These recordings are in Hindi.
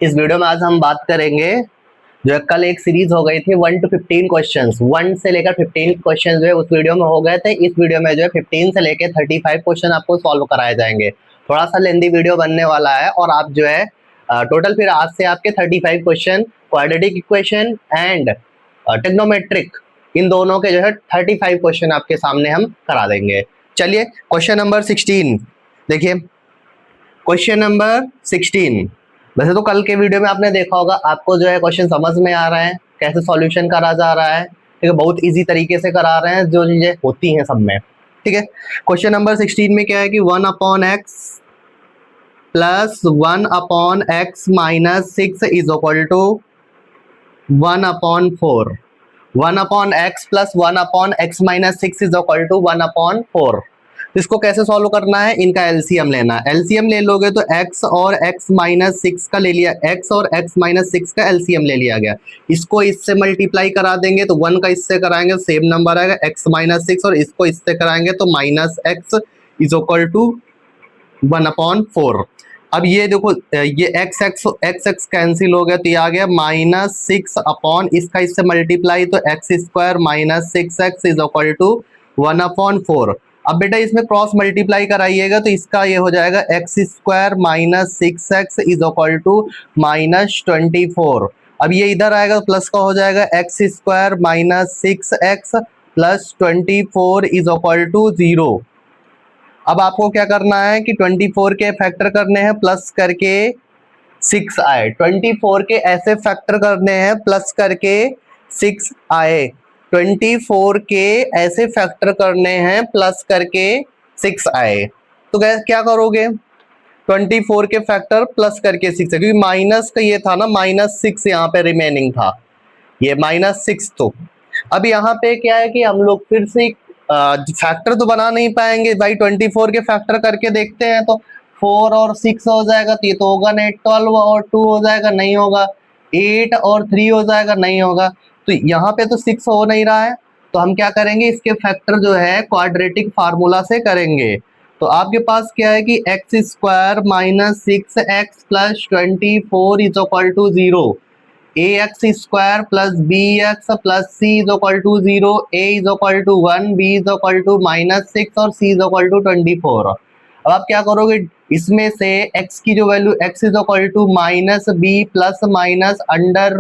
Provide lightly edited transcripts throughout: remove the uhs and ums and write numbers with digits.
इस वीडियो में आज हम बात करेंगे जो है कल एक सीरीज हो गई थी 1 to 15 क्वेश्चंस, 1 से लेकर 15 क्वेश्चंस जो है उस वीडियो में हो गए थे। इस वीडियो में जो है 15 से लेकर 35 क्वेश्चन आपको सॉल्व कराए जाएंगे। थोड़ा सा लेंदी वीडियो बनने वाला है और आप जो है टोटल फिर आज से आपके 35 question quadratic equation and trigonometric इन दोनों के जो है 35 क्वेश्चन आपके सामने हम करा देंगे। चलिए क्वेश्चन नंबर 16 देखिए। क्वेश्चन नंबर 16, वैसे तो कल के वीडियो में आपने देखा होगा, आपको जो है क्वेश्चन समझ में आ रहा है, कैसे सॉल्यूशन करा जा रहा है। ठीक है, बहुत इजी तरीके से करा रहे हैं, जो चीजें होती हैं सब में। ठीक है, क्वेश्चन नंबर 16 में क्या है कि 1/x plus 1/x minus 6 is equal to 1/4। 1/x plus 1/x minus 6 is equal to 1/4। इसको कैसे सॉल्व करना है, इनका एलसीएम लेना है। एलसीएम ले लोगे तो x और x माइनस 6 का ले लिया, x और x माइनस 6 का एलसीएम ले लिया गया। इसको इससे मल्टीप्लाई करा देंगे तो 1 का इससे कराएंगे सेम नंबर आएगा x माइनस 6, और इसको इससे कराएंगे तो minus x is equal to 1/4। अब ये देखो, ये x कैंसिल हो गया तो ये आ गया माइनस 6 अपॉन इसका इससे मल्टीप्लाई तो x square minus 6x is equal to 1/4। अब बेटा इसमें क्रॉस मल्टीप्लाई कराइएगा तो इसका ये हो जाएगा x square minus 6x is equal to minus 24। अब ये इधर आएगा तो प्लस का हो जाएगा x square minus 6x plus 24 is equal to 0। अब आपको क्या करना है कि 24 के फैक्टर करने हैं प्लस करके 6 आए, 24 के ऐसे फैक्टर करने हैं प्लस करके 6 आए, 24 के ऐसे फैक्टर करने हैं प्लस करके 6 आए। तो क्या करोगे, 24 के फैक्टर प्लस करके 6 है, क्योंकि माइनस का ये था ना, माइनस 6 यहाँ पे रिमेनिंग था, ये माइनस 6। तो अब यहाँ पे क्या है कि हम लोग फिर से फैक्टर तो बना नहीं पाएंगे भाई, 24 के फैक्टर करके देखते हैं तो 4 और 6 हो जाएगा तो ये तो होगा नहीं, 12 और 2 हो जाएगा नहीं होगा, 8 और 3 हो जाएगा नहीं होगा। तो यहाँ पे तो 6 हो नहीं रहा है, तो हम क्या करेंगे, इसके फैक्टर जो है क्वाड्रेटिक फार्मूला से करेंगे। तो आपके पास क्या है कि x square minus 6x plus 24 is equal to 0, ax square plus bx plus c is equal to 0, a is equal to 1, b is equal to minus 6 और c इज इक्वल टू 24। अब आप क्या करोगे, इसमें से x की जो value x is equal to minus b plus minus under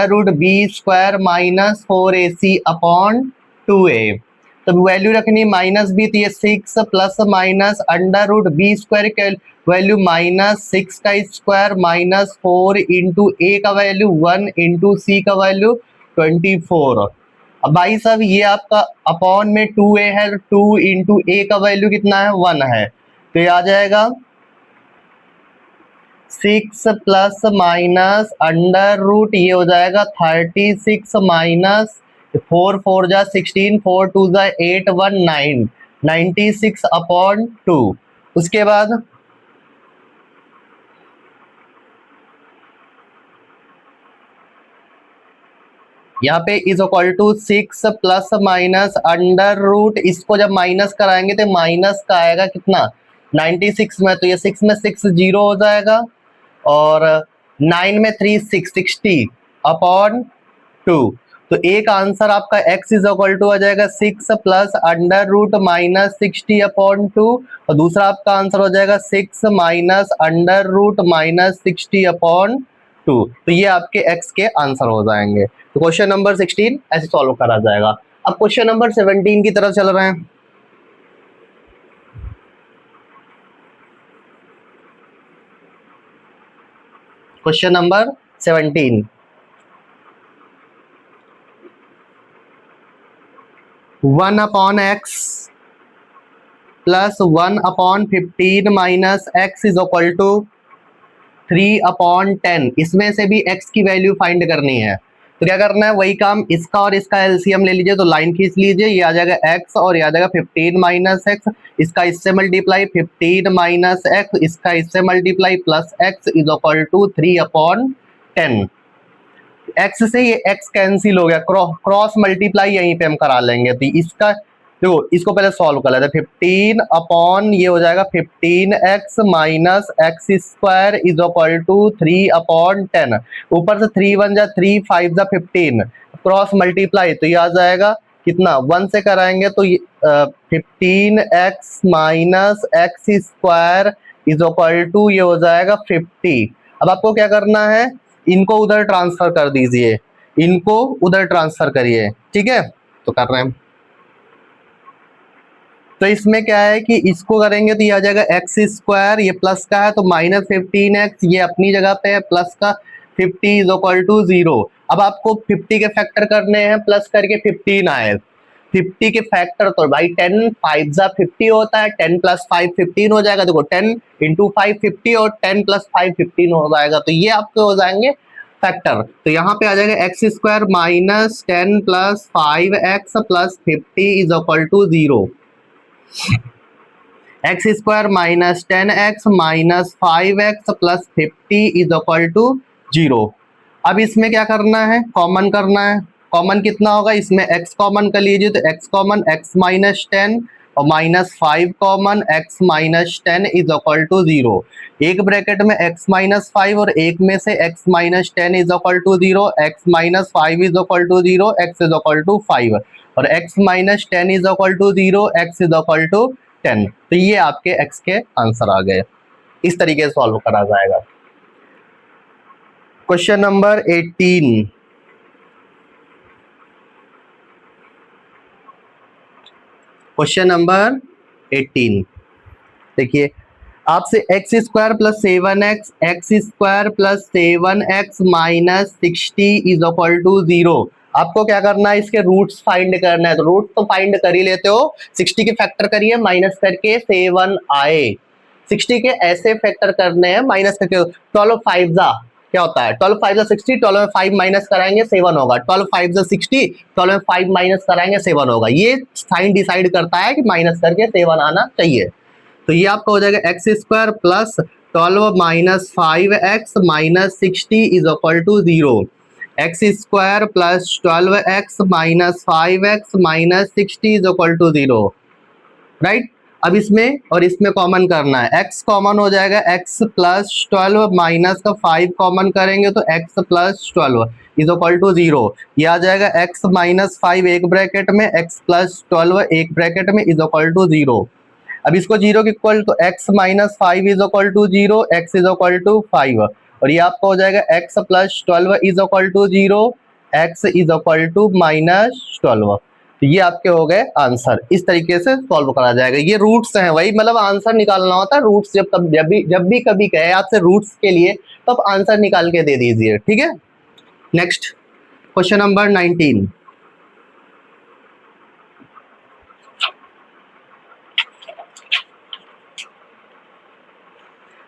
root b square minus 4ac upon 2a। तो वैल्यू रखनी माइनस बी, तो ये 6 plus minus under root b square के वैल्यू माइनस 6 का स्क्वायर माइनस 4 इंटू ए का वैल्यू 1 इंटू सी का वैल्यू 24। अब भाई साहब ये आपका अपॉन में 2a है, 2 इंटू ए का वैल्यू कितना है, 1 है, तो ये आ जाएगा 6 प्लस माइनस अंडर रूट, ये हो जाएगा 36 माइनस 4 4 जा 16, 4 2 जा 8 1 9, 96 अपॉन 2। उसके बाद यहाँ पे is equal to 6 plus minus under root, इसको जब माइनस कराएंगे तो माइनस का आएगा कितना 96 में, तो ये 6 में 6 0 हो जाएगा और 9 में 3 6 60 अपॉन 2। तो एक आंसर आपका x इज इक्वल टू आ जाएगा 6 plus under root minus 60 upon 2, और दूसरा आपका आंसर हो जाएगा 6 minus under root minus 60 upon 2। तो ये आपके x के आंसर हो जाएंगे। तो क्वेश्चन नंबर 16 ऐसे सॉल्व करा जाएगा। अब क्वेश्चन नंबर 17 की तरफ चल रहे हैं। Question number 17, 1/x plus 1/15 minus x is equal to 3/10। इसमें से भी x की वैल्यू फाइंड करनी है, तो क्या करना है, वही काम, इसका और इसका एलसीएम ले लीजिए, तो लाइन खींच लीजिए, ये आ जाएगा x और ये आ जाएगा 15 माइनस x, इसका इससे मल्टीप्लाई 15 माइनस x, इसका इससे multiply plus x is equal to 3/10। x से ये x कैंसिल हो गया, क्रॉस मल्टीप्लाई यहीं पे हम करा लेंगे, तो इसका देखो इसको पहले सॉल्व कर लेते हैं। 15 अपॉन ये हो जाएगा 15x minus x square is equal to 3 upon 10। ऊपर से 3 1 जा 3 5 जा 15 क्रॉस मल्टीप्लाई तो ये आ जाएगा कितना 1 से कराएंगे तो 15x minus x square is equal to ये हो जाएगा 50। अब आपको क्या करना है, इनको उधर ट्रांसफर कर दीजिए, इनको उधर ट्रांसफर करिए, ठीक है। तो कर रहे हैं, तो इसमें क्या है कि इसको करेंगे तो ये आ जाएगा एक्स स्क्वायर, ये प्लस का है तो माइनस 15x, ये अपनी जगह पे है प्लस का 50 इज इक्वल टू 0। अब आपको 50 के फैक्टर करने हैं, प्लस करके 15 आए, 50 के फैक्टर तो भाई 10 5 जा 50 होता है, 10 प्लस 5 15 हो जाएगा। देखो 10 इंटू 5 50 और 10 प्लस 5 15 हो जाएगा, तो ये आपके हो जाएंगे फैक्टर। तो यहाँ पे आ जाएगा x square minus 10 plus 5x plus 50 is equal to 0। X square minus 10x minus 5x plus 50 is equal to 0। अब इसमें क्या करना है, कॉमन करना है। कॉमन कितना होगा, इसमें x कॉमन कर लीजिए तो x कॉमन x माइनस 10 और minus 5 common x minus 10 is equal to 0। एक ब्रैकेट में x माइनस 5 और एक में से x minus 10 is equal to 0, x minus 5 is equal to 0, x is equal to 5 और x minus 10 is equal to 0, x is equal to 10। तो ये आपके x के आंसर आ गए। इस तरीके से सॉल्व करा जाएगा। क्वेश्चन नंबर 18, क्वेश्चन नंबर 18 देखिए, आपसे x square plus 7x x square plus 7x minus 60 is equal to 0। आपको क्या करना है, इसके रूट्स फाइंड करना है। तो रूट तो फाइंड कर ही लेते हो, 60 के फैक्टर करिए माइनस करके 7 आए। 60 के ऐसे फैक्टर करने हैं माइनस करके, 12 5 जा क्या होता है, 12 5 जा 60, 12 में 5 माइनस कराएंगे 7 होगा, 12 5 जा 60, 12 में 5 माइनस कराएंगे 7 होगा। ये साइन डिसाइड करता है कि माइनस करके 7 आना चाहिए। तो ये आपका हो जाएगा x square plus 12 minus 5x minus 60 is equal to 0। X square plus 12x minus 5x minus 60 is equal to 0, right. अब इसमें और इसमें कॉमन करना है, x कॉमन हो जाएगा, x प्लस 12 माइनस का 5 कॉमन करेंगे तो x plus 12 is equal to 0। ये आ जाएगा x माइनस 5 एक ब्रैकेट में, x प्लस 12 एक ब्रैकेट में इज इक्वल टू 0। अब इसको 0 के इक्वल तो x minus 5 is equal to 0, x is equal to 5 और ये आपका हो जाएगा x plus 12 is equal to 0, x is equal to minus 12। तो ये आपके हो गए आंसर। इस तरीके से सॉल्व करा जाएगा। ये रूट्स हैं, वही मतलब आंसर निकालना होता है। रूट्स जब भी कभी कहे आपसे रूट्स के लिए तो आप आंसर निकाल के दे दीजिए, ठीक है। Next question number 19,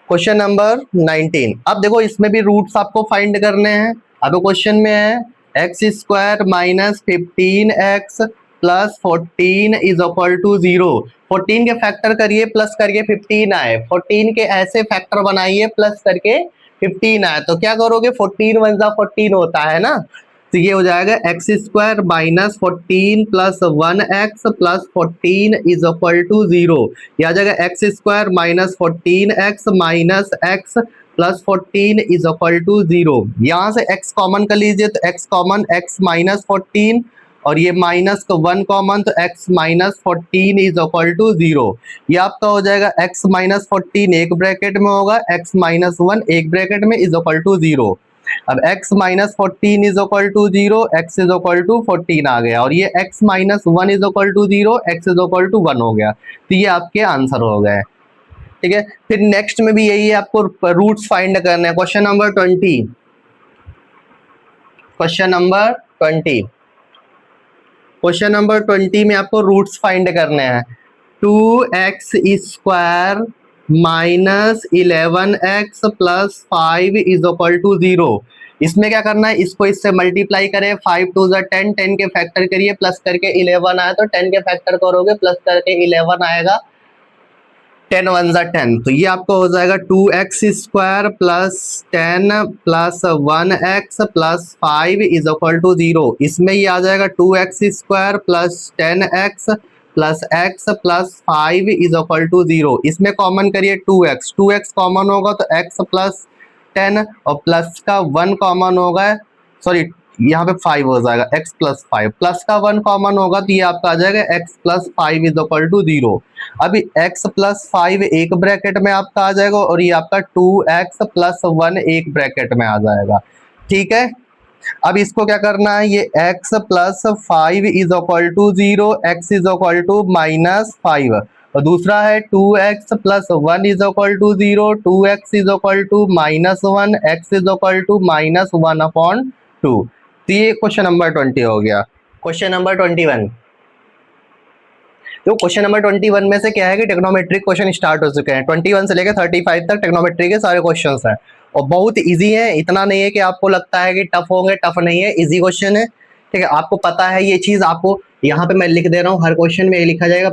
question number 19। अब देखो इसमें भी रूट्स आपको फाइंड करने हैं। अब क्वेश्चन में है x square minus 15x plus 14 is equal to 0। 14 के फैक्टर करिए प्लस करके 15 आए, 14 के ऐसे फैक्टर बनाइए प्लस करके 15 आए। तो क्या करोगे, 14 1 जा 14 होता है ना, तो ये हो जाएगा x square minus 14 plus 1x plus 14 is equal to 0। यह आ जाएगा x square minus 14x minus x plus 14 is equal to 0। यहाँ से x कॉमन कर लीजिए तो x कॉमन x माइनस 14 और ये माइनस का 1 कॉमन तो x minus 14 is equal to 0। ये आपका हो जाएगा x माइनस 14 एक ब्रैकेट में होगा, x माइनस 1 एक ब्रैकेट में इज इक्वल टू 0। अब x minus 14 is equal to 0, x is equal to 14 आ गया और ये x minus 1 is equal to 0, x is equal to 1 हो गया। तो ये आपके आंसर हो गए, ठीक है। फिर नेक्स्ट में भी यही है, आपको रूट्स फाइंड करने हैं। Question number 20, question number 20, question number 20 में आपको रूट्स फाइंड करने हैं। 2x square minus 11x plus 5 is equal to 0। इसमें क्या करना है, इसको इससे मल्टीप्लाई करें, 5 2 जा 10, 10 के फैक्टर करिए प्लस करके 11 आए तो 10 के फैक्टर करोगे प्लस करके 11 आएगा, 10 1 जा 10। तो ये आपको हो जाएगा 2x square plus 10 plus 1x plus 5 is equal to 0। इसमें ये आ जाएगा 2x square plus 10x plus x plus 5 is equal to 0। इसमें कॉमन करिए 2x, 2x कॉमन होगा तो x प्लस 10 और प्लस का 1 कॉमन होगा, सॉरी यहाँ पे 5 हो जाएगा, x प्लस 5 प्लस का 1 कॉमन होगा तो ये आपका आ जाएगा x plus 5 is equal to 0। अभी x प्लस 5 एक ब्रैकेट में आपका आ जाएगा और ये आपका 2x प्लस 1 एक ब्रैकेट में आ जाएगा। ठीक है, अब इसको क्या करना है, ये x plus 5 is equal to 0, x is equal to -5 और दूसरा है 2x plus 1 is equal to 0, 2x is equal to -1, x is equal to -1/2। तो ये क्वेश्चन नंबर 20 हो गया। क्वेश्चन नंबर 21, तो क्वेश्चन नंबर 21 में से क्या है कि टेक्नोमेट्रिक क्वेश्चन स्टार्ट हो चुके हैं। 21 से लेकर 35 तक टेक्नोमेट्री के सारे क्वेश्चंस हैं और बहुत इजी है, इतना नहीं है कि आपको लगता है कि टफ होंगे, टफ नहीं है, इजी क्वेश्चन है। ठीक है, आपको पता है ये चीज, आपको यहाँ पे मैं लिख दे रहा हूँ, हर क्वेश्चन में लिखा जाएगा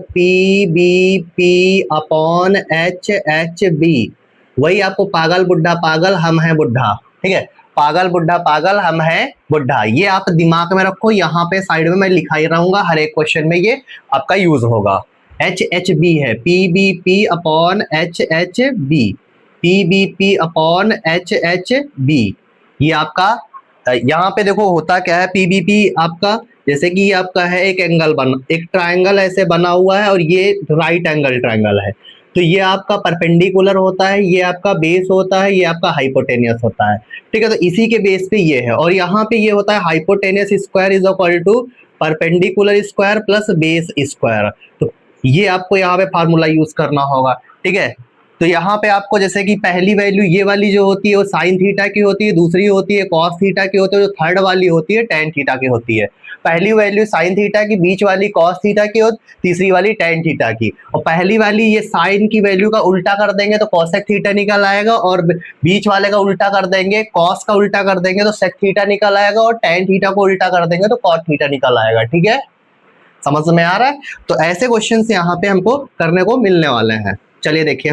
P/H/B, वही आपको पागल बुढ़ा पागल हम हैं बुढ़ा। ठीक है, पागल बुढ़ा पागल हम हैं बुढ़ा, ये आप दिमाग में रखो, यहाँ पे साइड में मैं लिखा ही रहूंगा, हर एक क्वेश्चन में ये आपका यूज होगा। HHB है, PBP/HHB, PBP/HHB, ये आपका यहाँ पे देखो होता क्या है, PBP आपका जैसे कि ये आपका है एक एंगल एक ट्रायंगल ऐसे बना हुआ है और ये राइट एंगल ट्रायंगल है, तो ये आपका परपेंडिकुलर होता है, ये आपका बेस होता है, ये आपका हाइपोटेनियस होता है। ठीक है, तो इसी के बेस पे ये है और यहाँ पे ये होता है hypotenuse square is equal to perpendicular square plus base square. तो ये आपको यहाँ पे फार्मूला यूज करना होगा। ठीक है, तो यहाँ पे आपको जैसे कि पहली वैल्यू ये वाली जो होती है वो साइन थीटा की होती है, दूसरी होती है कॉस थीटा की होती है, जो थर्ड वाली होती है टेन थीटा की होती है। पहली वैल्यू साइन थीटा की, बीच वाली कॉस थीटा की और तीसरी वाली टेन थीटा की। और पहली वाली ये साइन की वैल्यू का उल्टा कर देंगे तो कॉसेक थीटा निकल आएगा और बीच वाले का उल्टा कर देंगे, कॉस का उल्टा कर देंगे तो सेक थीटा निकल आएगा और टेन थीटा को उल्टा कर देंगे तो कॉट थीटा निकल आएगा। ठीक है, समझ में आ रहा है? तो ऐसे क्वेश्चन यहाँ पे हमको करने को मिलने वाले हैं। चलिए देखिए,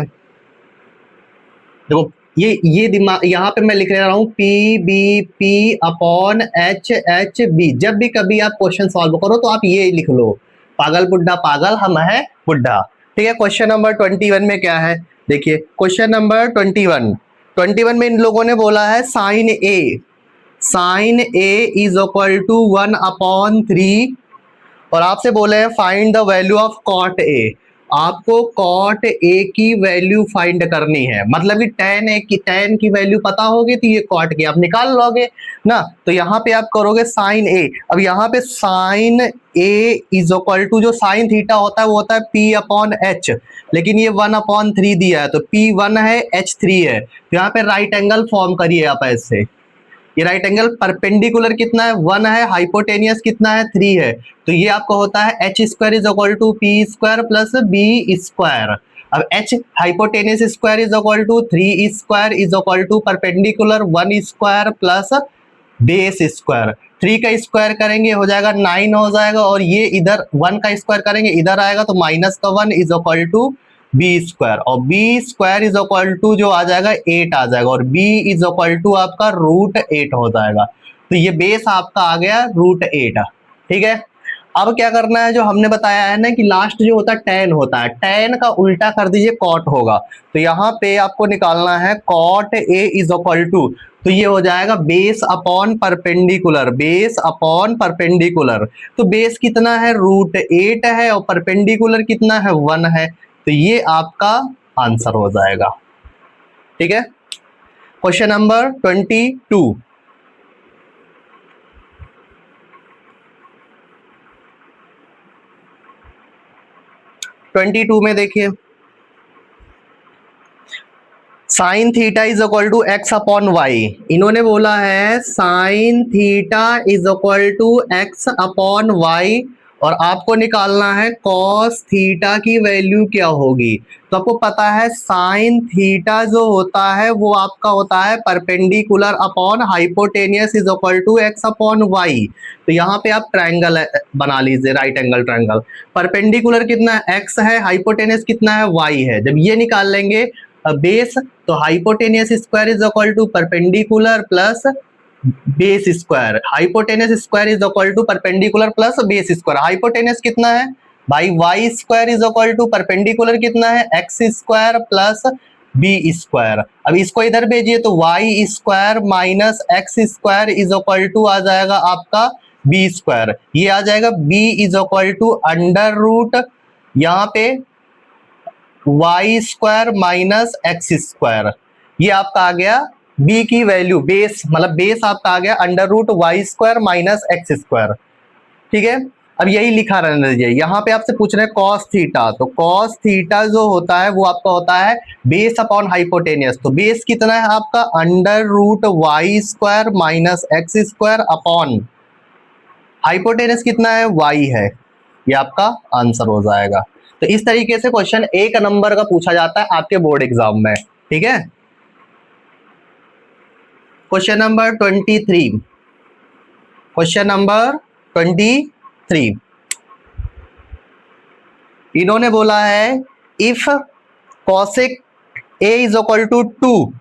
देखो ये दिमाग यहाँ पे मैं लिख रहा हूँ PBP/HHB। जब भी कभी आप क्वेश्चन सॉल्व करो तो आप ये लिख लो, पागल बुड्ढा पागल हम है बुड्ढा। ठीक है, क्वेश्चन नंबर 21 में क्या है, देखिए क्वेश्चन नंबर 21 में इन लोगों ने बोला है sine A is equal to 1/3 और आपसे बोले हैं find the value of cot A. आपको कॉट ए की वैल्यू फाइंड करनी है, मतलब कि tan की वैल्यू पता होगी तो ये कॉट की आप निकाल लोगे ना। तो यहाँ पे आप करोगे साइन ए। अब यहाँ पे sine A is equal to, जो साइन थीटा होता है वो होता है P/H, लेकिन ये 1/3 दिया है तो P1 है H3 है, तो यहाँ पे राइट एंगल फॉर्म करिए आप ऐसे। ये राइट एंगल परपेंडिकुलर कितना है 1 है, हाइपोटेनियस कितना है 3 है, तो ये आपको होता है H square is equal to P square plus B square. अब H hypotenuse square is equal to 3 square is equal to perpendicular 1 square plus base square. 3 का स्क्वायर करेंगे हो जाएगा 9 हो जाएगा और ये इधर 1 का स्क्वायर करेंगे इधर आएगा तो -1 is equal to B square और B square is equal to जो आ जाएगा 8 आ जाएगा और बी इज इक्वल टू आपका √8 हो जाएगा। तो ये बेस आपका आ गया √8। ठीक है, अब क्या करना है, जो हमने बताया है ना कि लास्ट जो होता है tan होता है, tan का उल्टा कर दीजिए cot होगा। तो यहाँ पे आपको निकालना है cot a is equal to, तो ये हो जाएगा base upon perpendicular, base upon perpendicular. तो बेस कितना है √8 है और परपेंडिकुलर कितना है 1 है, तो ये आपका आंसर हो जाएगा। ठीक है, क्वेश्चन नंबर 22। में देखिए sine theta is equal to x/y। इन्होंने बोला है sine theta is equal to x/y और आपको निकालना है कॉस थीटा की वैल्यू क्या होगी। तो आपको पता है साइन थीटा जो होता है वो आपका होता है perpendicular upon hypotenuse is equal to x/y। तो यहाँ पे आप ट्रायंगल बना लीजिए, राइट एंगल ट्रायंगल। परपेंडिकुलर कितना है x है, हाइपोटेनियस कितना है y है। जब ये निकाल लेंगे बेस तो hypotenuse square is equal to perpendicular plus base square, hypotenuse square is equal to perpendicular plus base square. हाइपोटेनियस कितना है भाई Y square is equal to perpendicular कितना है, x square plus B square. अब इसको इधर भेजिए तो Y square minus x square is equal to आ जाएगा आपका बी स्क्वायर। ये आ जाएगा B is equal to under root यहाँ पे Y square minus x square. ये आपका आ गया b की वैल्यू, बेस मतलब बेस आपका आ गया under root Y square minus x square. ठीक है, अब यही लिखा रहने दीजिए। यहाँ पे आपसे पूछ रहे हैं कॉस थीटा, तो कॉस थीटा जो होता है वो आपका होता है बेस अपॉन हाइपोटेनियस। तो बेस कितना है आपका under root Y square minus x square upon hypotenuse कितना है, वाई है। ये आपका आंसर हो जाएगा। तो इस तरीके से क्वेश्चन एक नंबर का पूछा जाता है आपके बोर्ड एग्जाम में। ठीक है, क्वेश्चन नंबर 23, क्वेश्चन नंबर 23 इन्होंने बोला है if cosec A is equal to 2,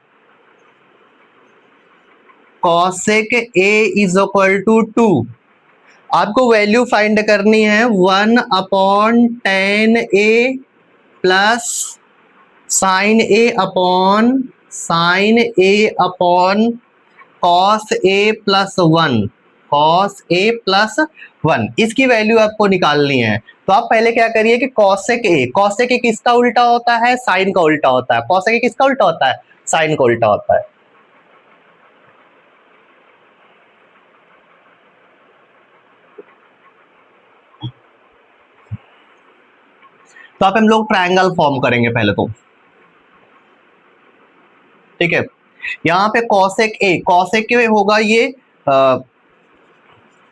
cosec A is equal to 2, आपको वैल्यू फाइंड करनी है 1/10 A plus sine A upon cos A plus 1, cos A plus 1, इसकी वैल्यू आपको निकालनी है। तो आप पहले क्या करिए कि कॉसेक ए किसका उल्टा होता है, साइन का उल्टा होता है। कॉसेक ए किसका उल्टा होता है, साइन का उल्टा होता है। तो आप हम लोग ट्रायंगल फॉर्म करेंगे पहले तो। ठीक है, यहाँ पे कॉसेक ए होगा ये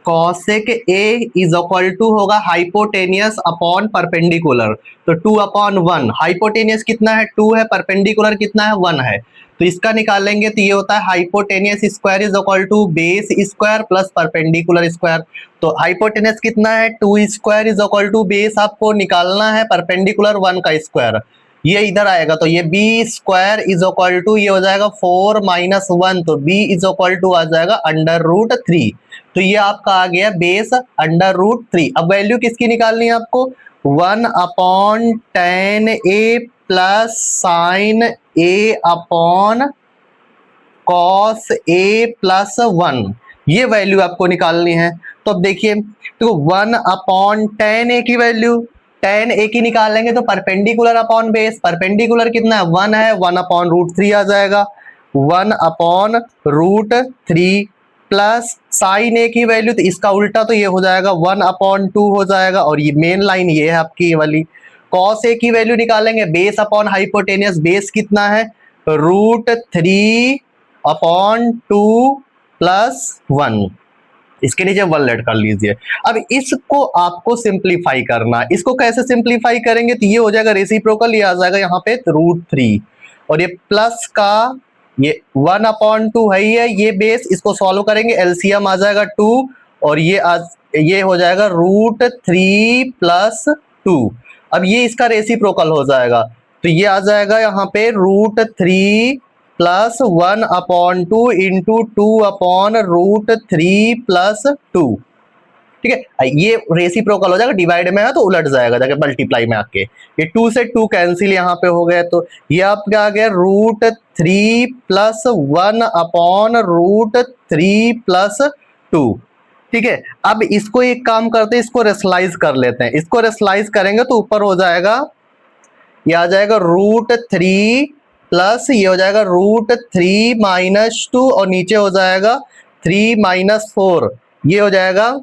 cosec A is equal to होगा हाइपोटेनियस अपॉन परपेंडिकुलर। तो 2/1, हाइपोटेनियस कितना है 2 है, परपेंडिकुलर कितना है 1 है। तो इसका निकालेंगे तो ये होता है hypotenuse square is equal to base square plus perpendicular square. तो हाइपोटेनियस कितना है 2 square is equal to base आपको निकालना है परपेंडिकुलर 1 का स्क्वायर। ये इधर आएगा तो ये B square is equal to ये हो जाएगा 4 माइनस 1, तो बी इज इक्वल टू आ जाएगा अंडर रूट 3। तो ये आपका आ गया बेस अंडर रूट 3। अब वैल्यू किसकी निकालनी है आपको, 1/10 A plus sine A upon cos A plus 1, ये वैल्यू आपको निकालनी है। तो अब देखिए तो 1/10 ए की वैल्यू 10 ए की निकालेंगे तो परपेंडिकुलर अपॉन बेस, परपेंडिकुलर कितना है 1 है, 1/√3 आ जाएगा। 1/√3 प्लस साइन ए की वैल्यू तो इसका उल्टा तो ये हो जाएगा 1/2 हो जाएगा। और ये मेन लाइन ये है आपकी ये वाली। कॉस ए की वैल्यू निकालेंगे बेस अपॉन हाइपोटेनियस, बेस कितना है √3/2 प्लस 1, इसके नीचे 1 लेट कर लीजिए। अब इसको आपको सिंप्लीफाई करना है। इसको कैसे सिंप्लीफाई करेंगे तो ये हो जाएगा रेसिप्रोकल, ये आ जाएगा यहाँ पे √3 और ये प्लस का ये 1/2 है ही है, ये बेस इसको सॉल्व करेंगे एलसीएम आ जाएगा 2 और ये हो जाएगा √3 प्लस 2। अब ये इसका रेसिप्रोकल हो जाएगा तो ये आ जाएगा यहाँ पे √3 प्लस 1/2 इंटू 2/√3 प्लस 2। ठीक है, ये रेसिप्रोकल हो जाएगा, डिवाइड में है तो उलट जाएगा जाके मल्टीप्लाई में आके। ये 2 से 2 कैंसिल यहाँ पे हो गया तो ये आपका आ गया √3 प्लस 1/√3 प्लस 2। ठीक है, अब इसको एक काम करते हैं, इसको रेशनलाइज कर लेते हैं। इसको रेशनलाइज करेंगे तो ऊपर हो जाएगा ये आ जाएगा √3 प्लस ये हो जाएगा √3 माइनस 2 और नीचे हो जाएगा 3 माइनस 4। ये हो जाएगा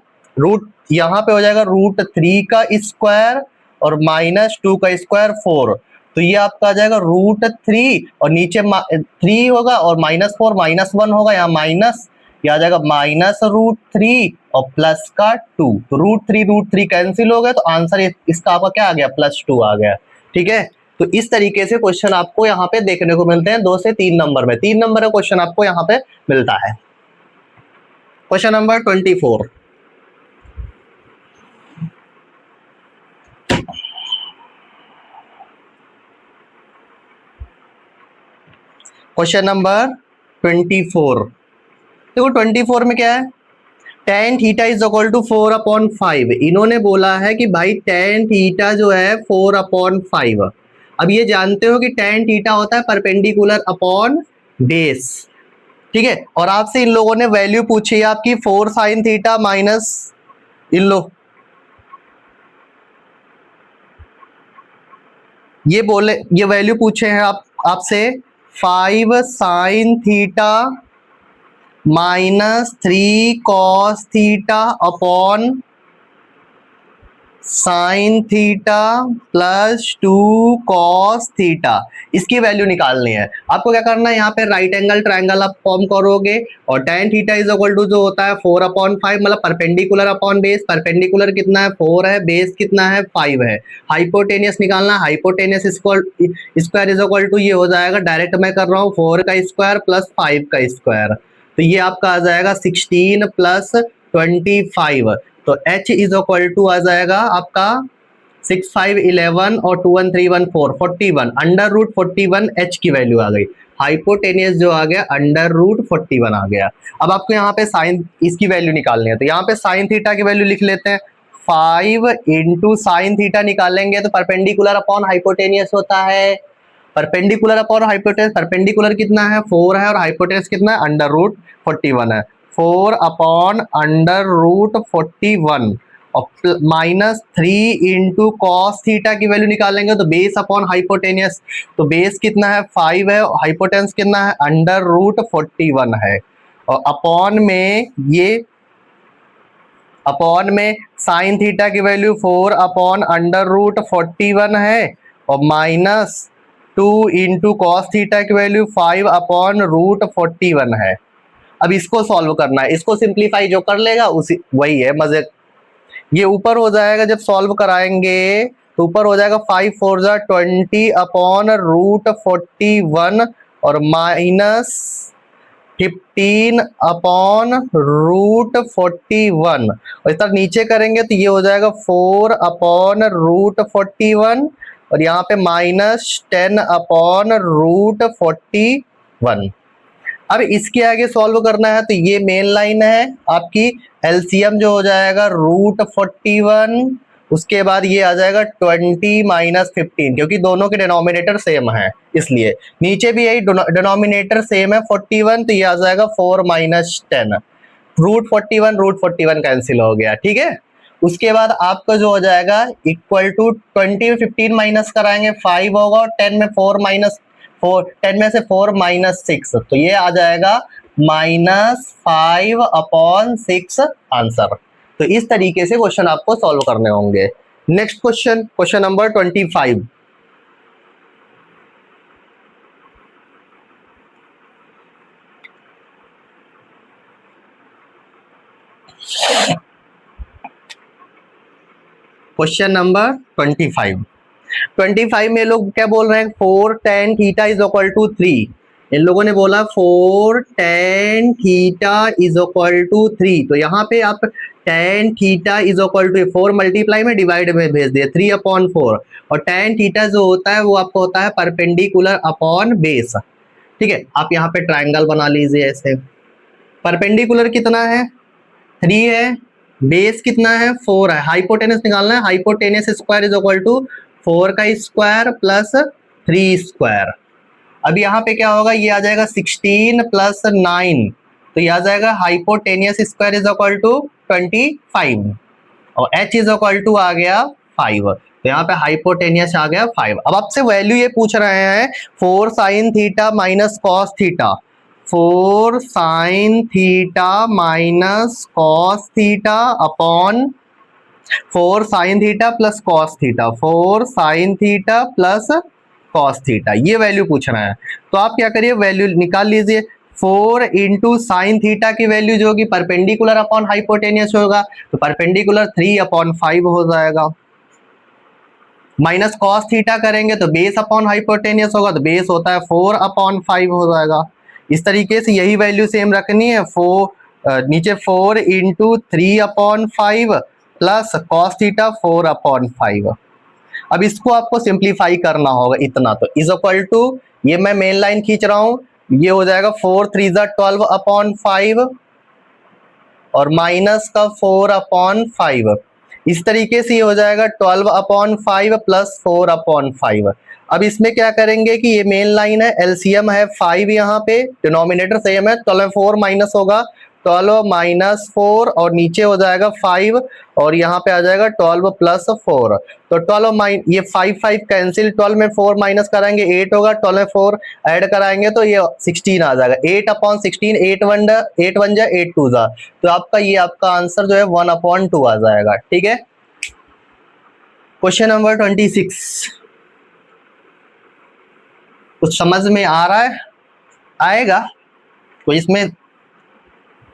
यहाँ पे हो जाएगा √3 का स्क्वायर और माइनस 2 का स्क्वायर 4। तो ये आपका आ जाएगा √3 और नीचे 3 होगा और -4 -1 होगा, यहाँ माइनस, ये आ जाएगा -√3 और प्लस का 2। तो √3 कैंसिल हो गया तो आंसर इसका आपका क्या आ गया +2 आ गया। ठीक है, तो इस तरीके से क्वेश्चन आपको यहाँ पे देखने को मिलते हैं 2 से 3 नंबर में। 3 नंबर का क्वेश्चन आपको यहाँ पे मिलता है। क्वेश्चन नंबर 24, क्वेश्चन नंबर 24 देखो 24 में क्या है, tan theta is equal to 4/5। इन्होंने बोला है कि भाई tan थीटा जो है 4/5। अब ये जानते हो कि tan थीटा होता है परपेंडिकुलर अपॉन बेस, ठीक है। और आपसे इन लोगों ने वैल्यू पूछी है आपकी 4 sin थीटा माइनस, इन लो ये बोले, ये वैल्यू पूछे हैं आपसे 5 sin theta minus 3 cos theta upon sine theta plus 2 cos theta. इसकी वैल्यू निकालनी है आपको। क्या करना है, यहाँ पे राइट एंगल ट्रायंगल आप फॉर्म करोगे और tan theta is equal to जो होता है 4/5, मतलब परपेंडिकुलर अपॉन बेस। परपेंडिकुलर कितना है 4 है, बेस कितना है 5 है। हाइपोटेनियस निकालना है, hypotenuse square is equal to ये हो जाएगा, डायरेक्ट मैं कर रहा हूँ 4 का स्क्वायर प्लस 5 का स्क्वायर, तो ये आपका आ जाएगा 16 प्लस 25। तो h इज इक्वल टू आ जाएगा आपका 6 5 11 और 2 1 3 1 4 41 अंडर रूट 41 h की वैल्यू आ गई। हाइपोटेनियस जो आ गया अंडर रूट 41 आ गया। अब आपको यहाँ पे साइन इसकी वैल्यू निकालनी है, तो यहाँ पे साइन थीटा की वैल्यू लिख लेते हैं। 5 इंटू साइन थीटा निकालेंगे तो परपेंडिकुलर अपॉन हाइपोटेनियस होता है। परपेंडिकुलर अपॉन हाइपोटेनस, परपेंडिकुलर कितना है 4 है और हाइपोटेनस कितना है अंडर रूट 41 है। 4 अपॉन अंडर रूट 41 और माइनस 3 इंटू कॉस थीटा की वैल्यू निकालेंगे तो बेस अपॉन हाइपोटेनियस, तो बेस कितना है 5 है, हाइपोटेनस कितना है अंडर रूट 41 है। और अपॉन में साइन थीटा की वैल्यू 4 अपॉन अंडर रूट 41 है और माइनस 2 इंटू कॉस थीटा की वैल्यू 5 अपॉन रूट 41 है। अब इसको सॉल्व करना है, इसको सिंप्लीफाई जो कर लेगा उसी वही है मजे। ये ऊपर हो जाएगा जब सॉल्व कराएंगे तो ऊपर हो जाएगा 5 4 जा 20 अपॉन रूट 41 और माइनस 15 अपॉन रूट 41 और इस तरह नीचे करेंगे तो ये हो जाएगा 4 अपॉन रूट 41 और यहाँ पे माइनस 10 अपॉन रूट 41। अब इसके आगे सॉल्व करना है तो ये मेन लाइन है आपकी, एलसीएम जो हो जाएगा रूट 41, उसके बाद ये आ जाएगा 20 माइनस 15, क्योंकि दोनों के डिनोमिनेटर सेम है इसलिए। नीचे भी यही डिनोमिनेटर सेम है 41, तो ये आ जाएगा 4 माइनस 10, रूट 41 कैंसिल हो गया, ठीक है। उसके बाद आपका जो हो जाएगा इक्वल टू 20 में 15 माइनस कराएंगे 5 होगा और 10 में 4 माइनस 4, 10 में से 4 माइनस 6, तो ये आ जाएगा -5 अपॉन 6 आंसर। तो इस तरीके से क्वेश्चन आपको सॉल्व करने होंगे। Next question, question number 25। Question number 25 में लोग क्या बोल रहे हैं 4 tan theta is equal to 3। इन लोगों ने बोला 4 tan theta is equal to 3, तो यहाँ पे आप tan theta is equal to 4 multiply में डिवाइड में भेज दिए 3/4 और tan थीटा जो होता है वो आपको होता है परपेंडिकुलर अपॉन बेस, ठीक है। आप यहाँ पे ट्राइंगल बना लीजिए ऐसे। परपेंडिकुलर कितना है 3 है, बेस कितना है 4 है, हाइपोटेनस निकालना है, hypotenuse square is equal to 4 का स्क्वायर प्लस 3 स्क्वायर। अब यहाँ पे क्या होगा, ये आ जाएगा 16 प्लस 9, तो ये आ जाएगा hypotenuse square is equal to 25 और h इज इक्वल टू आ गया 5, तो यहाँ पे हाइपोटेनियस आ गया 5। अब आपसे वैल्यू ये पूछ रहे हैं 4 sine theta minus cos theta, 4 sine theta minus cos theta upon 4 sign theta plus cos theta, 4 sign theta plus cos theta, ये वैल्यू पूछ रहे हैं। तो आप क्या करिए वैल्यू निकाल लीजिए। 4 इंटू साइन थीटा की वैल्यू जो होगी परपेंडिकुलर अपॉन हाइपोटेनियस होगा, तो परपेंडिकुलर 3/5 हो जाएगा। माइनस कॉस थीटा करेंगे तो बेस अपॉन हाइपोटेनियस होगा, तो बेस होता है 4/5 हो जाएगा। इस तरीके से यही वैल्यू सेम रखनी है। नीचे 4 इंटू 3/5 प्लस कॉस थीटा 4/5। अब इसको आपको सिंप्लीफाई करना होगा इतना, तो इज इक्वल टू ये मैं मेन लाइन खींच रहा हूं, ये हो जाएगा 4 3 12/5 और माइनस का 4/5। इस तरीके से ये हो जाएगा 12/5 प्लस 4/5। अब इसमें क्या करेंगे कि ये मेन लाइन है, एलसीएम है 5, यहाँ पे डिनोमिनेटर सेम है, 12 4 माइनस होगा 12 माइनस 4 और नीचे हो जाएगा 5 और यहाँ पे आ जाएगा 12 प्लस 4। तो 12 माइन ये 5 5 कैंसिल, 12 में 4 माइनस कराएंगे 8 होगा, 12 में 4 ऐड कराएंगे तो ये 16 आ जाएगा। 8/16, 8 1 जा 8 2 जा, तो आपका ये आपका आंसर जो है 1/2 आ जाएगा। ठीक है। क्वेश्चन नंबर 26, कुछ समझ में आ रहा है? आएगा, तो इसमें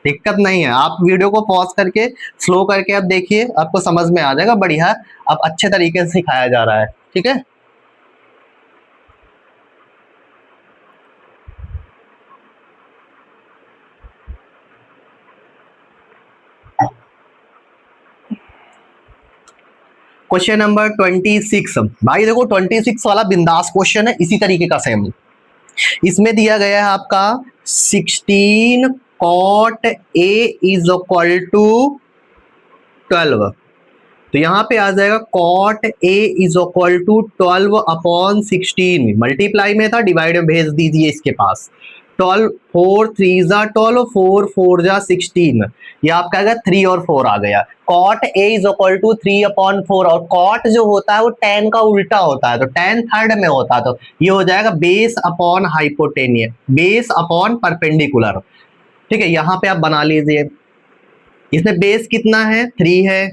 दिक्कत नहीं है। आप वीडियो को पॉज करके स्लो करके आप देखिए, आपको समझ में आ जाएगा। बढ़िया, अब अच्छे तरीके से सिखाया जा रहा है। ठीक है। क्वेश्चन नंबर 26, भाई देखो 26 वाला बिंदास क्वेश्चन है, इसी तरीके का सेम। इसमें दिया गया है आपका 16 cot a is equal to 12। तो यहाँ पे आ जाएगा cot a is equal to 12/16। Multiply में था, डिवाइड में भेज दीजिए इसके पास। 12 4 3 जा 12, 4 4 जा 16। ये आपका आएगा 3 और 4 आ गया। cot a is equal to 3/4 और cot जो होता है वो tan का उल्टा होता है, तो tan थर्ड में होता है, तो ये हो जाएगा base upon hypotenuse, base upon perpendicular. ठीक है, यहाँ पे आप बना लीजिए। इसमें बेस कितना है 3 है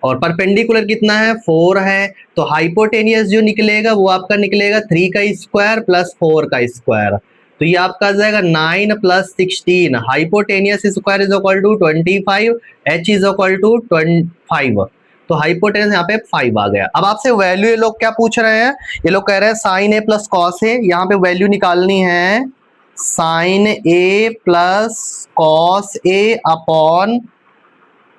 और परपेंडिकुलर कितना है 4 है, तो हाइपोटेनियस जो निकलेगा वो आपका निकलेगा 3 का स्क्वायर प्लस 4 का स्क्वायर। तो ये आपका आ जाएगा 9 plus 16। Hypotenuse square is equal to 25, h is equal to 25। तो हाइपोटेनियस यहाँ पे 5 आ गया। अब आपसे वैल्यू ये लोग क्या पूछ रहे हैं, ये लोग कह रहे हैं sign A plus cos A. यहाँ पे वैल्यू निकालनी है sine A plus cos A upon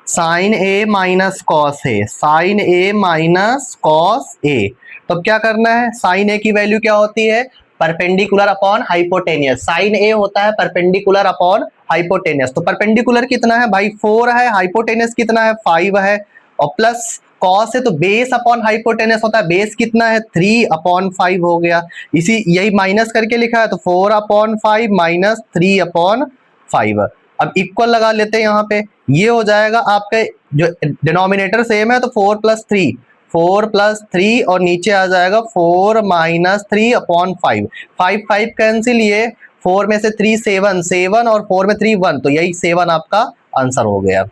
sine A minus cos A, sign A minus cos A. तो क्या करना है, साइन ए की वैल्यू क्या होती है, परपेंडिकुलर अपॉन हाइपोटेनियस। साइन ए होता है परपेंडिकुलर अपॉन हाइपोटेनियस। तो परपेंडिकुलर कितना है भाई 4 है, हाइपोटेनियस कितना है 5 है, और प्लस कॉस है तो बेस अपॉन हाइपोटेनियस होता है, बेस कितना है 3/5 हो गया। इसी यही माइनस करके लिखा है, तो 4/5 माइनस 3/5। अब इक्वल लगा लेते हैं यहाँ पे, ये हो जाएगा आपके जो डिनोमिनेटर सेम है तो 4 प्लस 3, 4 प्लस 3 और नीचे आ जाएगा 4 माइनस 3/5। 5 5 कैंसिल, ये 4 में से 3 7 7 और 4 में 3 1, तो यही 7 आपका आंसर हो गया।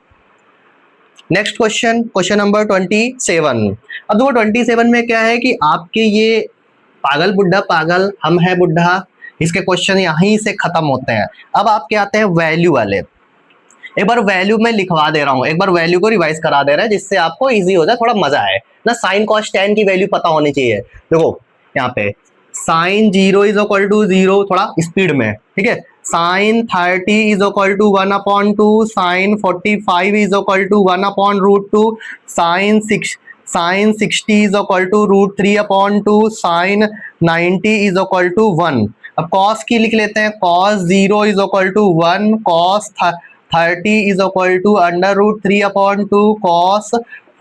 Next question, question number 27। अब देखो 27 में क्या है कि आपके ये पागल बुड्ढा पागल हम है बुड्ढा, इसके क्वेश्चन यहीं से खत्म होते हैं। अब आपके आते हैं वैल्यू वाले। एक बार वैल्यू में लिखवा दे रहा हूं, एक बार वैल्यू को रिवाइज करा दे रहा है जिससे आपको इजी हो जाए, थोड़ा मजा आए ना। साइन कॉस टेन की वैल्यू पता होनी चाहिए। देखो यहाँ पे साइन 0 इज इक्वल टू 0, थोड़ा स्पीड में, ठीक है। Sine 30 is equal to 1/2, sine 45 is equal to 1/√2, sine 60 is equal to √3/2, sine 90 is equal to 1। अब कॉस की लिख लेते हैं, cos 0 is equal to 1, cos 30 is equal to √3/2, cos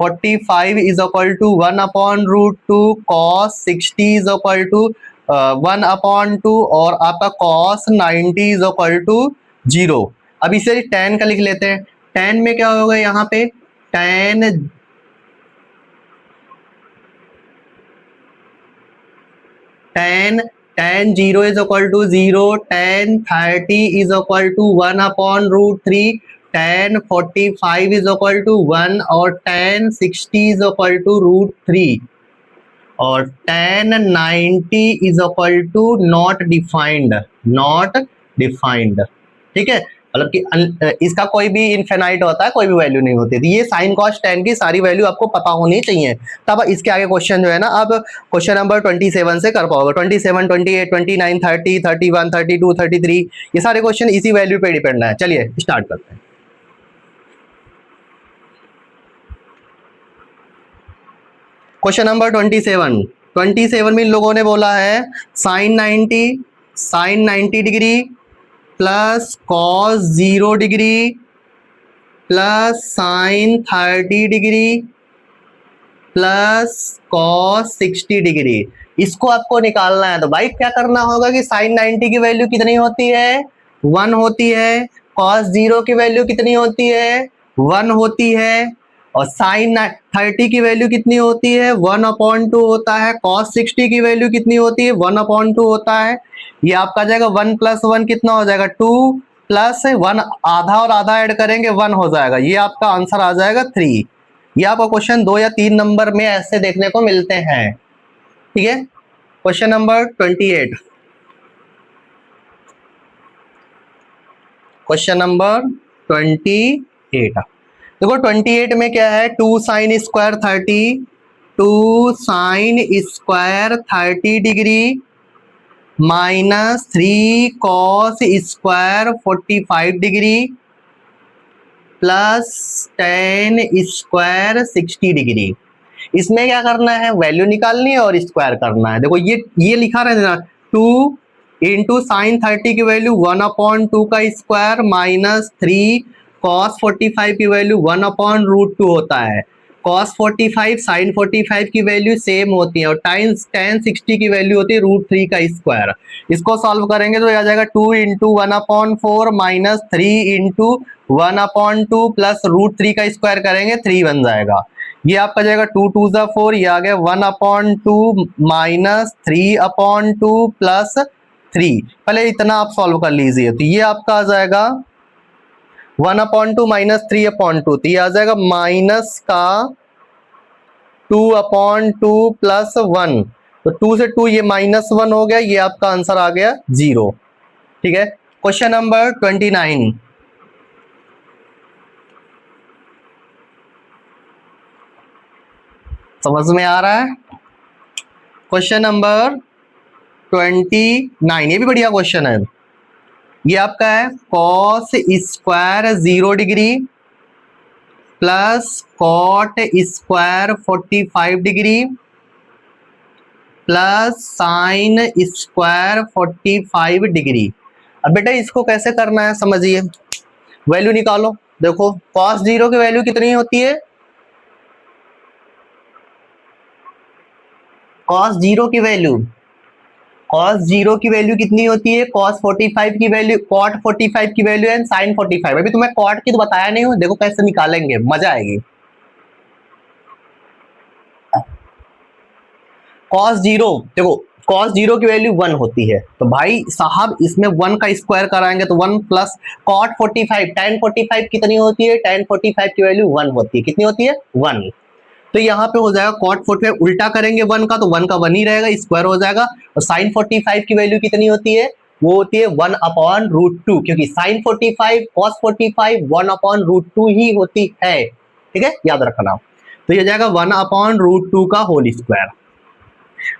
45 is equal to 1/√2, cos 60 is equal to 1/2 और आपका कॉस 90 इज इक्वल टू 0। अब इसे tan का लिख लेते हैं। tan में क्या होगा यहाँ पे, tan 0 is equal to 0, tan 30 is equal to 1/√3, tan 45 is equal to 1 और tan 60 is equal to √3 और tan 90 is equal to not defined। ठीक है, मतलब कि इसका कोई भी इनफिनाइट होता है, कोई भी वैल्यू नहीं होती। तो ये साइन कॉस टेन की सारी वैल्यू आपको पता होनी चाहिए, तब इसके आगे क्वेश्चन जो है ना अब क्वेश्चन नंबर 27 से कर पाओगे। 27 28 29 30 31 32 33 ये सारे क्वेश्चन इसी वैल्यू पे डिपेंड है। चलिए स्टार्ट करते हैं। क्वेश्चन नंबर 27 में इन लोगों ने बोला है sine 90 degree plus cos 0 degree plus sine 30 degree plus cos 60 degree. इसको आपको निकालना है तो भाई क्या करना होगा कि साइन 90 की वैल्यू कितनी होती है, 1 होती है। कॉस 0 की वैल्यू कितनी होती है, 1 होती है। और साइन 30 की वैल्यू कितनी होती है, 1/2 होता है। कॉस 60 की वैल्यू कितनी होती है, 1/2 होता है। ये आपका आ जाएगा 1 + 1 कितना हो जाएगा, 2 + 1 आधा और आधा ऐड करेंगे 1 हो जाएगा। ये आपका आंसर आ जाएगा 3। ये आपको क्वेश्चन 2 या 3 नंबर में ऐसे देखने को मिलते हैं। ठीक है, क्वेश्चन नंबर 28। क्वेश्चन नंबर 28 देखो 28 में क्या है, 2 sin square 30, 2 sin square 30 degree minus 3 cos square 45 degree plus 10 square 60 degree. इसमें क्या करना है, वैल्यू निकालनी है और स्क्वायर करना है। देखो ये लिखा रहता 2 इंटू साइन 30 की वैल्यू 1/2 का स्क्वायर माइनस 3 cos 45 की वैल्यू 1/√2 होता है। cos 45 साइन 45 की वैल्यू सेम होती है और tan 60 की वैल्यू होती है √3 का स्क्वायर। इसको सॉल्व करेंगे तो आ जाएगा 2 इंटू 1/4 माइनस 3 इंटू 1/2 प्लस √3 का स्क्वायर करेंगे 3 बन जाएगा। ये आपका जाएगा 2 2 ज़ा 4, ये आ गया 1/2 माइनस 3/2 प्लस 3। पहले इतना आप सॉल्व कर लीजिए तो ये आपका आ जाएगा 1/2 माइनस 3/2 तो ये आ जाएगा माइनस का 2/2 प्लस 1। तो 2 से 2 ये -1 हो गया, ये आपका आंसर आ गया 0। ठीक है, क्वेश्चन नंबर 29। समझ में आ रहा है? क्वेश्चन नंबर 29 ये भी बढ़िया क्वेश्चन है। ये आपका है cos square 0 degree plus cot square 45 degree plus sine square 45 degree. अब बेटा इसको कैसे करना है समझिए, वैल्यू निकालो। देखो कॉस 0 की वैल्यू कितनी होती है, कॉस 0 की वैल्यू कितनी होती है, cos 45 की वैल्यू, cot 45 की वैल्यू एंड sin 45। अभी तुम्हें cot की तो बताया नहीं हूं, देखो कैसे निकालेंगे, मजा आएगी। cos 0 देखो cos 0 की वैल्यू 1 होती है तो भाई साहब इसमें 1 का स्क्वायर कराएंगे तो 1 प्लस cot 45 tan 45 कितनी होती है, tan 45 की वैल्यू 1 होती है। कितनी होती है, 1। तो यहाँ पे हो जाएगा cot 45 उल्टा करेंगे 1 का तो 1 का 1 ही रहेगा, स्क्वायर हो जाएगा। और sin 45 की वैल्यू कितनी होती है, वो होती है 1/√2 क्योंकि sin 45 cos 45 1/√2 ही होती है। ठीक है, याद रखना। तो ये जाएगा 1/√2 का होल स्क्वायर।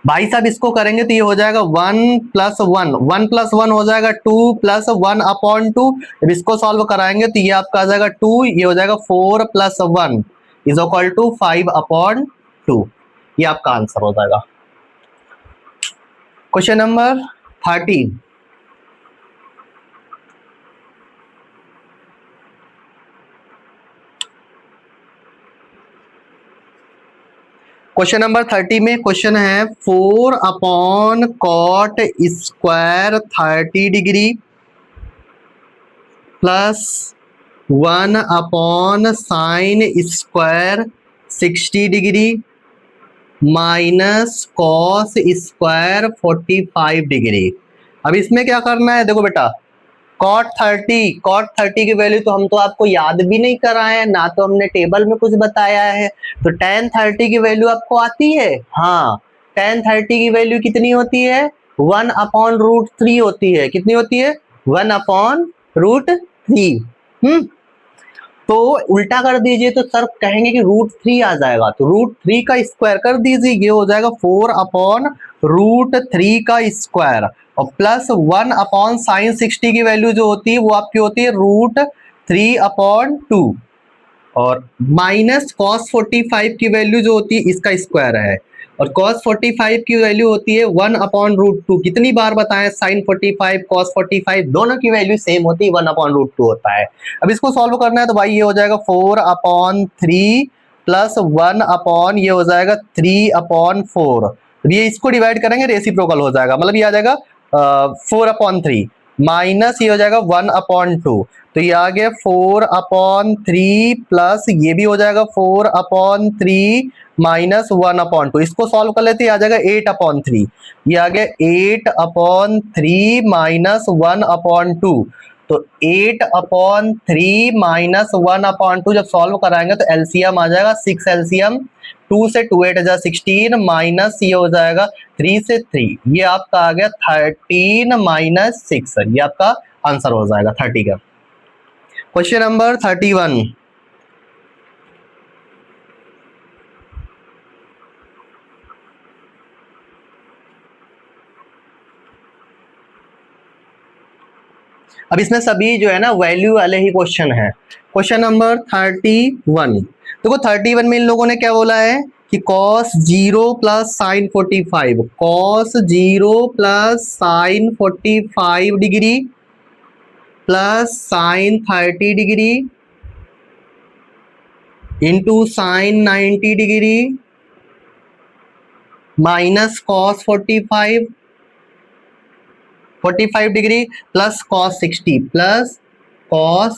भाई साहब इसको करेंगे तो ये हो जाएगा 1 + 1, 1 + 1 हो जाएगा 2 + 1/2। जब इसको सॉल्व कराएंगे तो ये आपका आ जाएगा 2, ये हो जाएगा 4 + 1 = 5/2। ये आपका आंसर हो जाएगा। Question number 30। क्वेश्चन नंबर 30 में क्वेश्चन है 4/cot square 30 degree plus 1/sin square 60 degree minus cos square 45 degree. अब इसमें क्या करना है, देखो बेटा cot 30 की वैल्यू तो हम तो आपको याद भी नहीं कराए हैं, ना तो हमने टेबल में कुछ बताया है। तो tan 30 की वैल्यू आपको आती है, हाँ tan 30 की वैल्यू कितनी होती है, 1/√3 होती है। कितनी होती है, 1/√3। तो उल्टा कर दीजिए तो सर कहेंगे कि √3 आ जाएगा, तो √3 का स्क्वायर कर दीजिए, ये हो जाएगा 4/√3 का स्क्वायर और प्लस 1/sin 60 की वैल्यू जो होती है वो आपकी होती है √3/2 और माइनस cos 45 की वैल्यू जो होती है इसका स्क्वायर है और cos 45 की वैल्यू होती है 1/√2। कितनी बार बताएं, sin 45 cos 45 दोनों की वैल्यू सेम होती है, 1/√2 होता है। अब इसको सॉल्व करना है तो भाई ये हो जाएगा 4/3 प्लस 1 ये हो जाएगा 3/4। ये इसको डिवाइड करेंगे रेसिप्रोकल हो जाएगा, मतलब ये आ जाएगा 4/3 माइनस ये हो जाएगा 1/2। तो ये आ गया 4/3 प्लस ये भी हो जाएगा 4/3 माइनस 1/2। इसको सॉल्व कर लेते आ जाएगा 8/3। ये आ गया 8/3 माइनस 1/2। तो 8/3 माइनस 1/2 जब सॉल्व कराएंगे तो एलसीएम आ जाएगा 6 एलसीएम। 2 से 2 8 16 माइनस ये हो जाएगा 3 से 3, ये आपका आ गया 13 माइनस 6। ये आपका आंसर हो जाएगा 30 का। Question number 31। अब इसमें सभी जो है ना वैल्यू वाले ही क्वेश्चन है। Question number 31। देखो 31 में इन लोगों ने क्या बोला है कि cos 0 plus sign 45, cos 0 plus sign 45 degree plus sine 30 degree into sine 90 degree minus cos 45 degree plus cos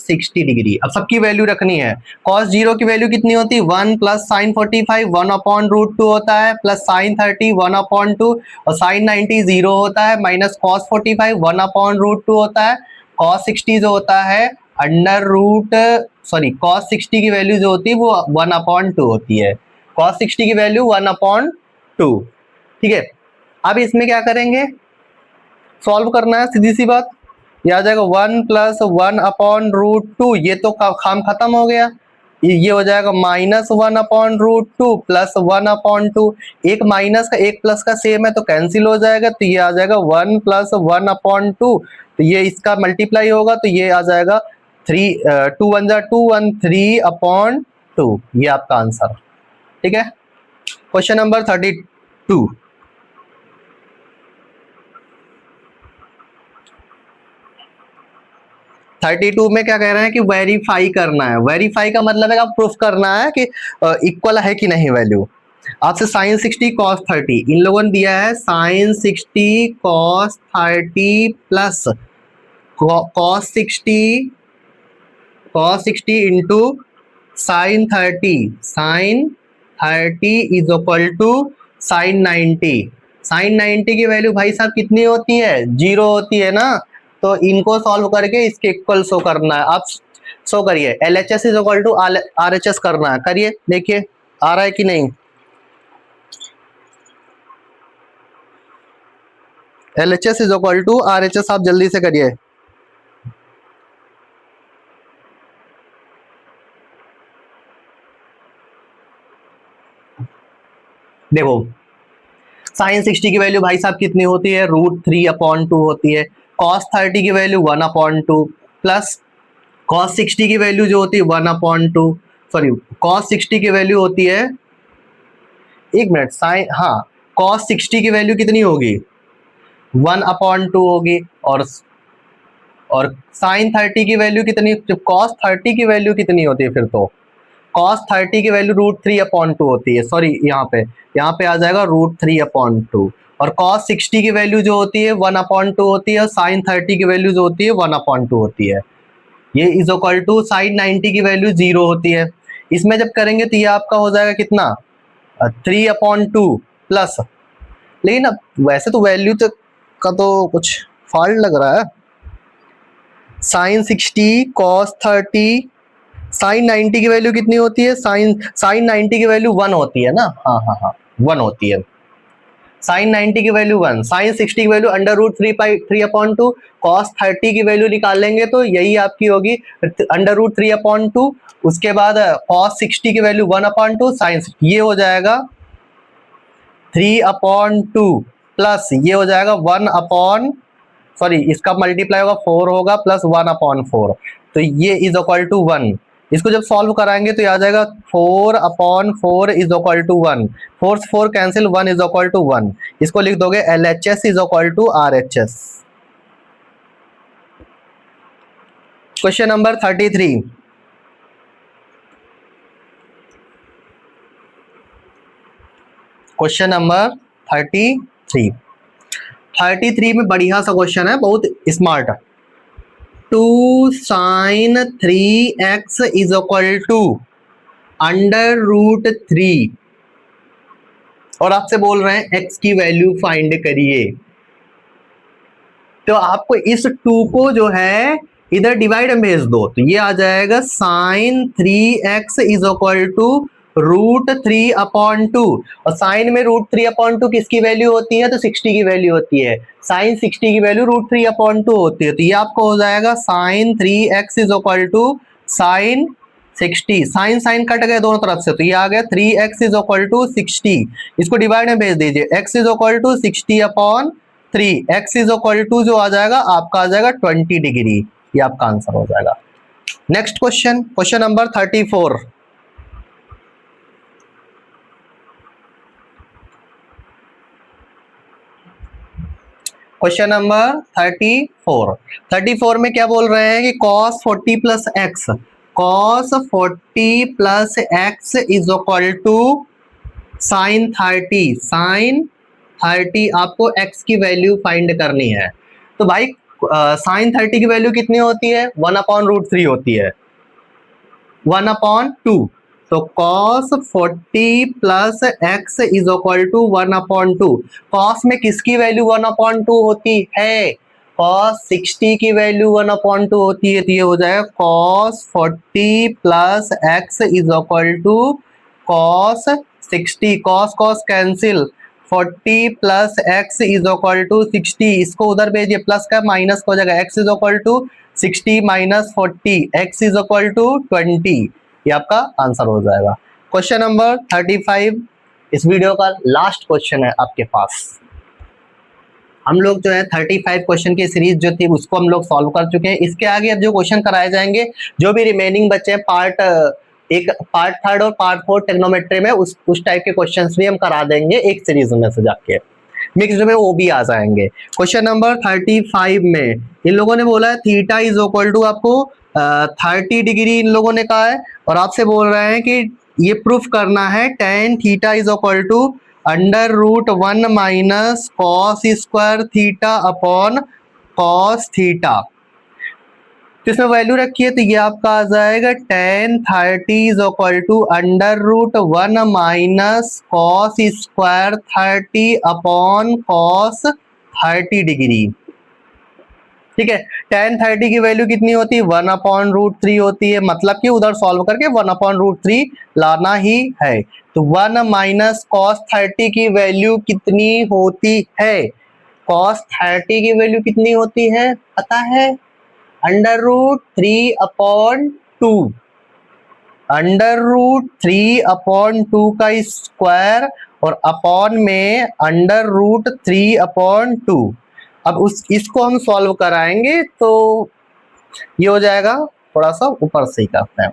60 degree. अब सबकी वैल्यू रखनी है। cos 0 की वैल्यू कितनी होती है 1 प्लस साइन 45 1/√2 होता है, प्लस साइन 30 1/2 और साइन 90 0 होता है, माइनस cos 45 1/√2 होता है। cos 60 जो होता है cos 60 की वैल्यू जो होती है वो 1/2 होती है। cos 60 की वैल्यू 1/2। ठीक है, अब इसमें क्या करेंगे, सॉल्व करना है, सीधी सी बात। ये आ जाएगा 1 प्लस 1/√2, ये तो काम खत्म हो गया। ये हो जाएगा माइनस 1/√2 प्लस 1/2। एक माइनस का एक प्लस का सेम है तो कैंसिल हो जाएगा, तो ये आ जाएगा 1 प्लस 1/2। तो ये इसका मल्टीप्लाई होगा तो ये आ जाएगा 2 1 जा 2 1 3/2। ये आपका आंसर। ठीक है, क्वेश्चन नंबर 32। 32 में क्या कह रहे हैं कि वेरीफाई करना है। वेरीफाई का मतलब है आप प्रूफ करना है कि इक्वल है कि नहीं वैल्यू। आपसे साइन 60 कॉस 30, इन लोगों ने दिया है sine 60 cos 30 plus cos 60 into sine 30 is equal to sine 90। Sine 90 की वैल्यू भाई साहब कितनी होती है 0 होती है ना, तो इनको सॉल्व करके इसके इक्वल शो करना है। आप शो करिए LHS is equal to RHS करना है, करिए देखिए आ रहा है कि नहीं। LHS is equal to RHS आप जल्दी से करिए। देखो साइन 60 की वैल्यू भाई साहब कितनी होती है √3/2 होती है। cos 30 की वैल्यू 1/2 प्लस cos 60 की वैल्यू जो होती है 1/2, सॉरी cos 60 की वैल्यू होती है, एक मिनट, साइन, हाँ cos 60 की वैल्यू कितनी होगी 1/2 होगी, और साइन 30 की वैल्यू कितनी, cos 30 की वैल्यू कितनी होती है, फिर तो cos 30 की वैल्यू √3/2 होती है। सॉरी यहाँ पे आ जाएगा √3/2, और cos 60 की वैल्यू जो होती है 1/2 होती है, और साइन 30 की वैल्यू जो होती है 1/2 होती है। ये इज इक्वल टू साइन 90 की वैल्यू 0 होती है। इसमें जब करेंगे तो ये आपका हो जाएगा कितना 3/2 प्लस, लेकिन अब वैसे तो वैल्यू का तो कुछ फॉल्ट लग रहा है। साइन 60 cos 30, साइन 90 की वैल्यू कितनी होती है, साइन 90 की वैल्यू 1 होती है ना, हाँ 1 होती है। साइन 90 की वैल्यू 1, साइन 60 की वैल्यू √3/2, cos 30 की वैल्यू निकालेंगे तो यही आपकी होगी √3/2। उसके बाद cos 60 की वैल्यू 1/2, साइन ये हो जाएगा 3/2 प्लस ये हो जाएगा 1 सॉरी इसका मल्टीप्लाई होगा 4 होगा प्लस 1/4, तो ये इज इक्वल टू 1। इसको जब सॉल्व कराएंगे तो ये आ जाएगा 4/4 इज इक्वल टू 1, 4 से 4 कैंसिल, 1 इज इक्वल टू 1। इसको लिख दोगे LHS is equal to RHS। Question number 33, question number 33 में बढ़िया सा क्वेश्चन है, बहुत smart. 2 sin 3x is equal to √3 और आपसे बोल रहे हैं x की वैल्यू फाइंड करिए। तो आपको इस 2 को जो है इधर डिवाइड में भेज दो, तो ये आ जाएगा sin 3x is equal to √3/2 और साइन में √3/2 किसकी वैल्यू होती है? तो 60 की वैल्यू होती है। साइन 60 की वैल्यू √3/2 होती है, तो ये आपको हो जाएगा sin 3x is equal to sine 60। Sine sine cut गए दोनों तरफ से, तो ये आ गया 3x इज इक्वल टू 60। इसको डिवाइड में भेज दीजिए, x is equal to 60/3, x is equal to जो आ जाएगा आपका आ जाएगा 20 डिग्री। ये आपका आंसर हो जाएगा। Next question, question number 34। Question number 34 में क्या बोल रहे हैं कि cos 40 plus X, cos 40 plus X is equal to sine 30, sine 30 आपको x की वैल्यू फाइंड करनी है। तो भाई साइन 30 की वैल्यू कितनी होती है? 1/√3 होती है, 1/2। तो cos 40 plus X is equal to 1/2। cos में किसकी वैल्यू 1/2 होती है? cos 60 की वैल्यू 1/2 होती है, तो ये हो जाएगा cos 40 plus X is equal to cos 60, cos cancel, 40 plus X is equal to 60। इसको उधर भेजिए, प्लस का माइनस हो जाएगा, x is equal to 60 minus 40, x is equal to 20। ये आपका आंसर हो जाएगा। क्वेश्चन नंबर 35 इस वीडियो का लास्ट क्वेश्चन है आपके पास। हम लोग जो है 35 क्वेश्चन की सीरीज जो थी उसको हम लोग सॉल्व कर चुके हैं। इसके आगे अब जो क्वेश्चन कराए जाएंगे, जो भी रिमेनिंग बच्चे हैं पार्ट 3 और पार्ट 4 टेक्नोमेट्री में, उस टाइप के क्वेश्चंस भी हम करा देंगे एक सीरीज में से जाके, मिक्स्ड में वो भी आ जाएंगे। क्वेश्चन नंबर 35 में इन लोगों ने बोला है थीटा इज इक्वल टू आपको 30 डिग्री इन लोगों ने कहा है, और आपसे बोल रहे हैं कि ये प्रूफ करना है tan theta is equal to √1 minus cos square theta upon cos theta. तो इसमें वैल्यू रखिए, तो ये आपका आ जाएगा tan 30 is equal to √1 minus cos square 30 upon cos 30 degree. ठीक है, tan 30 की वैल्यू कितनी होती है? 1/√3 होती है, मतलब कि उधर सॉल्व करके 1/√3 लाना ही है। तो 1 माइनस कॉस 30 की वैल्यू कितनी होती है? कॉस 30 की वैल्यू कितनी होती है पता है? √3/2, √3/2 का स्क्वायर और अपॉन में √3/2। अब इसको हम सॉल्व कराएंगे तो ये हो जाएगा, थोड़ा सा ऊपर से ही करते हैं,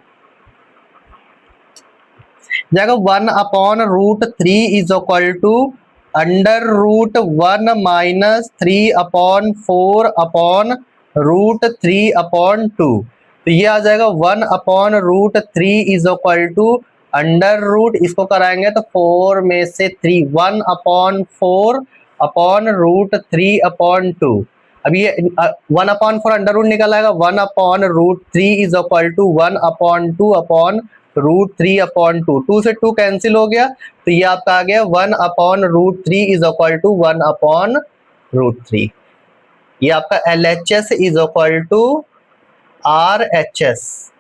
जाएगा 1/√3 is equal to √1 minus 3/4 upon √3/2। तो ये आ जाएगा 1/√3 इज इक्वल टू √ इसको कराएंगे तो 4 में से 3, 1/4 अपॉन √3/2। अब ये 1/4 अंडर निकल आएगा, 1/√3 इज इक्वल टू 1/2 अपॉन √3/2। 2 से 2 कैंसिल हो गया, तो ये आपका आ गया 1/√3 इज इक्वल टू 1/√3। ये आपका LHS is equal to RHS,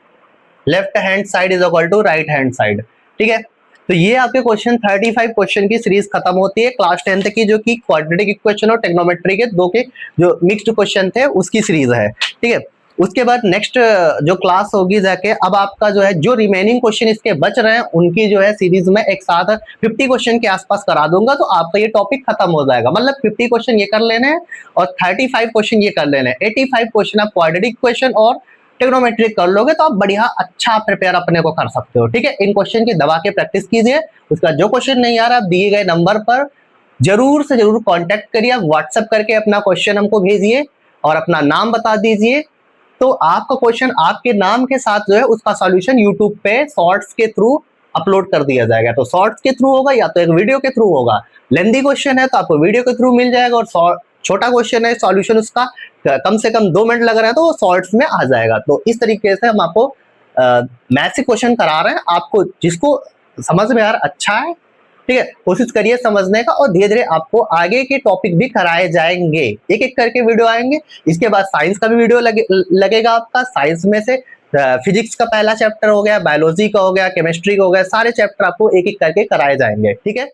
left hand side is equal to right hand side. ठीक है, तो ये आपके क्वेश्चन 35 क्वेश्चन की सीरीज खत्म होती है क्लास 10th की, जो कि क्वाड्रेटिक इक्वेशन और टेक्नोमेट्री के दो के जो मिक्स्ड क्वेश्चन थे उसकी सीरीज है। ठीक है, उसके बाद नेक्स्ट जो क्लास होगी जाके, अब आपका जो है जो रिमेनिंग क्वेश्चन इसके बच रहे हैं उनकी जो है सीरीज में एक साथ 50 क्वेश्चन के आसपास करा दूंगा, तो आपका ये टॉपिक खत्म हो जाएगा। मतलब 50 क्वेश्चन ये कर लेने हैं और 35 क्वेश्चन ये कर लेने हैं। 85 क्वेश्चन आप क्वाड्रेटिक इक्वेशन और ट्रिग्नोमेट्रिक कर लोगे तो आप बढ़िया अच्छा प्रिपेयर अपने को कर सकते हो। ठीक है, इन क्वेश्चन की दबा के प्रैक्टिस कीजिए। उसका जो क्वेश्चन नहीं आ रहा, आप दिए गए नंबर पर जरूर से जरूर कांटेक्ट करिए, व्हाट्सएप करके अपना क्वेश्चन हमको भेजिए और अपना नाम बता दीजिए, तो आपका क्वेश्चन आपके नाम के साथ जो है उसका सॉल्यूशन यूट्यूब पे शॉर्ट्स के थ्रू अपलोड कर दिया जाएगा। तो शॉर्ट्स के थ्रू होगा या तो एक वीडियो के थ्रू होगा। लेंथी क्वेश्चन है तो आपको वीडियो के थ्रू मिल जाएगा, और छोटा क्वेश्चन है सॉल्यूशन उसका कम से कम 2 मिनट लग रहा है तो वो शॉर्ट्स में आ जाएगा। तो इस तरीके से हम आपको मैथ से क्वेश्चन करा रहे हैं। आपको जिसको समझ में आ रहा अच्छा है, ठीक है, कोशिश करिए समझने का, और धीरे धीरे आपको आगे के टॉपिक भी कराए जाएंगे, एक एक करके वीडियो आएंगे। इसके बाद साइंस का भी वीडियो लगेगा आपका। साइंस में से फिजिक्स का पहला चैप्टर हो गया, बायोलॉजी का हो गया, केमिस्ट्री का हो गया, सारे चैप्टर आपको एक एक करके कराए जाएंगे। ठीक है।